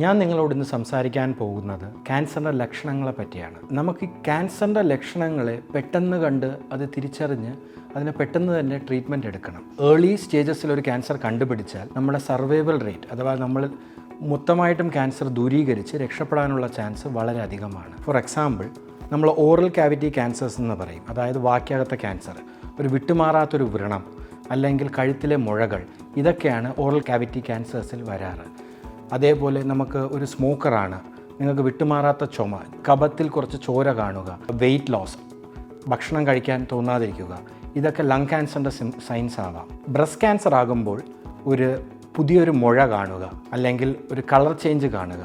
ഞാൻ നിങ്ങളോട് ഇന്ന് സംസാരിക്കാൻ പോകുന്നത് ക്യാൻസറിൻ്റെ ലക്ഷണങ്ങളെ പറ്റിയാണ്. നമുക്ക് ഈ ക്യാൻസറിൻ്റെ ലക്ഷണങ്ങളെ പെട്ടെന്ന് കണ്ട് അത് തിരിച്ചറിഞ്ഞ് അതിനെ പെട്ടെന്ന് തന്നെ ട്രീറ്റ്മെൻറ്റ് എടുക്കണം. ഏർലി സ്റ്റേജസിൽ ഒരു ക്യാൻസർ കണ്ടുപിടിച്ചാൽ നമ്മുടെ സർവൈവൽ റേറ്റ് അഥവാ നമ്മൾ മൊത്തമായിട്ടും ക്യാൻസർ ദൂരീകരിച്ച് രക്ഷപ്പെടാനുള്ള ചാൻസ് വളരെ അധികമാണ്. ഫോർ എക്സാമ്പിൾ, നമ്മൾ ഓറൽ ക്യാവിറ്റി ക്യാൻസേഴ്സ് എന്ന് പറയും. അതായത് വായ്ക്കകത്തെ ക്യാൻസർ, ഒരു വിട്ടുമാറാത്തൊരു വ്രണം അല്ലെങ്കിൽ കഴുത്തിലെ മുഴകൾ, ഇതൊക്കെയാണ് ഓറൽ ക്യാവിറ്റി ക്യാൻസേഴ്സിൽ വരാറ്. അതേപോലെ നമുക്ക് ഒരു സ്മോക്കറാണ്, നിങ്ങൾക്ക് വിട്ടുമാറാത്ത ചുമ, കഫത്തിൽ കുറച്ച് ചോര കാണുക, വെയിറ്റ് ലോസ്, ഭക്ഷണം കഴിക്കാൻ തോന്നാതിരിക്കുക, ഇതൊക്കെ ലങ് ക്യാൻസറിൻ്റെ സൈൻസ് ആവാം. ബ്രസ്റ്റ് ക്യാൻസർ ആകുമ്പോൾ ഒരു പുതിയൊരു മുഴ കാണുക, അല്ലെങ്കിൽ ഒരു കളർ ചേഞ്ച് കാണുക,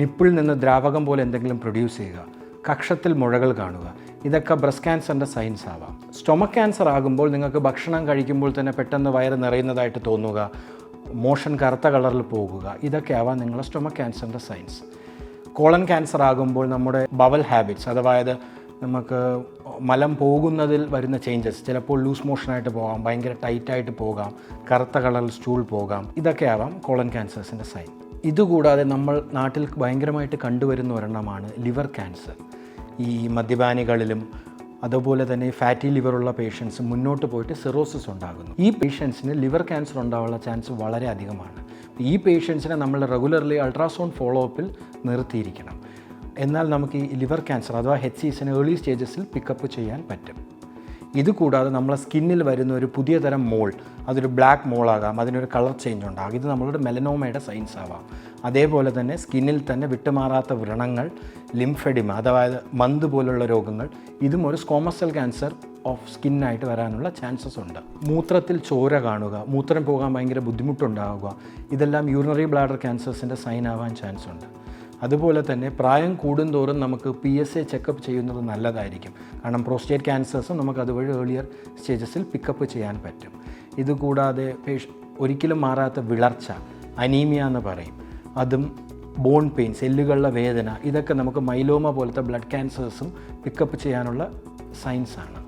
നിപ്പിളിൽ നിന്ന് ദ്രാവകം പോലെ എന്തെങ്കിലും പ്രൊഡ്യൂസ് ചെയ്യുക, കക്ഷത്തിൽ മുഴകൾ കാണുക, ഇതൊക്കെ ബ്രസ്റ്റ് ക്യാൻസറിൻ്റെ സൈൻസ് ആവാം. സ്റ്റൊമക് ക്യാൻസർ ആകുമ്പോൾ നിങ്ങൾക്ക് ഭക്ഷണം കഴിക്കുമ്പോൾ തന്നെ പെട്ടെന്ന് വയറ് നിറയുന്നതായിട്ട് തോന്നുക, മോഷൻ കറുത്ത കളറിൽ പോകുക, ഇതൊക്കെ ആവാം നിങ്ങളുടെ സ്റ്റൊമക് ക്യാൻസറിൻ്റെ സൈൻസ്. കോളൻ ക്യാൻസർ ആകുമ്പോൾ നമ്മുടെ ബവൽ ഹാബിറ്റ്സ്, അതായത് നമുക്ക് മലം പോകുന്നതിൽ വരുന്ന ചേഞ്ചസ്, ചിലപ്പോൾ ലൂസ് മോഷനായിട്ട് പോകാം, ഭയങ്കര ടൈറ്റായിട്ട് പോകാം, കറുത്ത കളറിൽ സ്റ്റൂൾ പോകാം, ഇതൊക്കെ ആവാം കോളൻ ക്യാൻസേഴ്സിൻ്റെ സൈൻ. ഇതുകൂടാതെ നമ്മൾ നാട്ടിൽ ഭയങ്കരമായിട്ട് കണ്ടുവരുന്ന ഒരെണ്ണമാണ് ലിവർ ക്യാൻസർ. ഈ മദ്യപാനികളിലും അതുപോലെ തന്നെ ഫാറ്റി ലിവറുള്ള പേഷ്യൻസ് മുന്നോട്ട് പോയിട്ട് സിറോസിസ് ഉണ്ടാകുന്നു. ഈ പേഷ്യൻസിന് ലിവർ ക്യാൻസർ ഉണ്ടാകാനുള്ള ചാൻസ് വളരെ അധികമാണ്. ഈ പേഷ്യൻസിനെ നമ്മൾ റെഗുലർലി അൾട്രാസൗണ്ട് ഫോളോ അപ്പിൽ നിർത്തിയിരിക്കണം. എന്നാൽ നമുക്ക് ഈ ലിവർ ക്യാൻസർ അഥവാ HCCനെ ഏർലി സ്റ്റേജസിൽ പിക്കപ്പ് ചെയ്യാൻ പറ്റും. ഇതുകൂടാതെ നമ്മളെ സ്കിന്നിൽ വരുന്ന ഒരു പുതിയ തരം മോൾ, അതൊരു ബ്ലാക്ക് മോളാകാം, അതിനൊരു കളർ ചേഞ്ച് ഉണ്ടാകും, ഇത് നമ്മളുടെ മെലനോമയുടെ സൈൻസ് ആവാം. അതേപോലെ തന്നെ സ്കിന്നിൽ തന്നെ വിട്ടുമാറാത്ത വ്രണങ്ങൾ, ലിംഫെഡിമ അതായത് മന്ത് പോലുള്ള രോഗങ്ങൾ, ഇതും ഒരു സ്ക്വാമസ് സെൽ ക്യാൻസർ ഓഫ് സ്കിന്നായിട്ട് വരാനുള്ള ചാൻസസ് ഉണ്ട്. മൂത്രത്തിൽ ചോര കാണുക, മൂത്രം പോകാൻ ഭയങ്കര ബുദ്ധിമുട്ടുണ്ടാകുക, ഇതെല്ലാം യൂറിനറി ബ്ലാഡർ ക്യാൻസേഴ്സിൻ്റെ സൈൻ ആവാൻ ചാൻസ് ഉണ്ട്. അതുപോലെ തന്നെ പ്രായം കൂടുന്തോറും നമുക്ക് PSA ചെക്കപ്പ് ചെയ്യുന്നത് നല്ലതായിരിക്കും. കാരണം പ്രോസ്റ്റേറ്റ് ക്യാൻസേഴ്സും നമുക്ക് അതുവഴി ഏർലിയർ സ്റ്റേജസിൽ പിക്കപ്പ് ചെയ്യാൻ പറ്റും. ഇതുകൂടാതെ ഒരിക്കലും മാറാത്ത വിളർച്ച, അനീമിയ എന്ന് പറയും, അതും ബോൺ പെയിൻ, സെല്ലുകളുടെ വേദന, ഇതൊക്കെ നമുക്ക് മൈലോമ പോലത്തെ ബ്ലഡ് ക്യാൻസേഴ്സും പിക്കപ്പ് ചെയ്യാനുള്ള സൈൻസാണ്.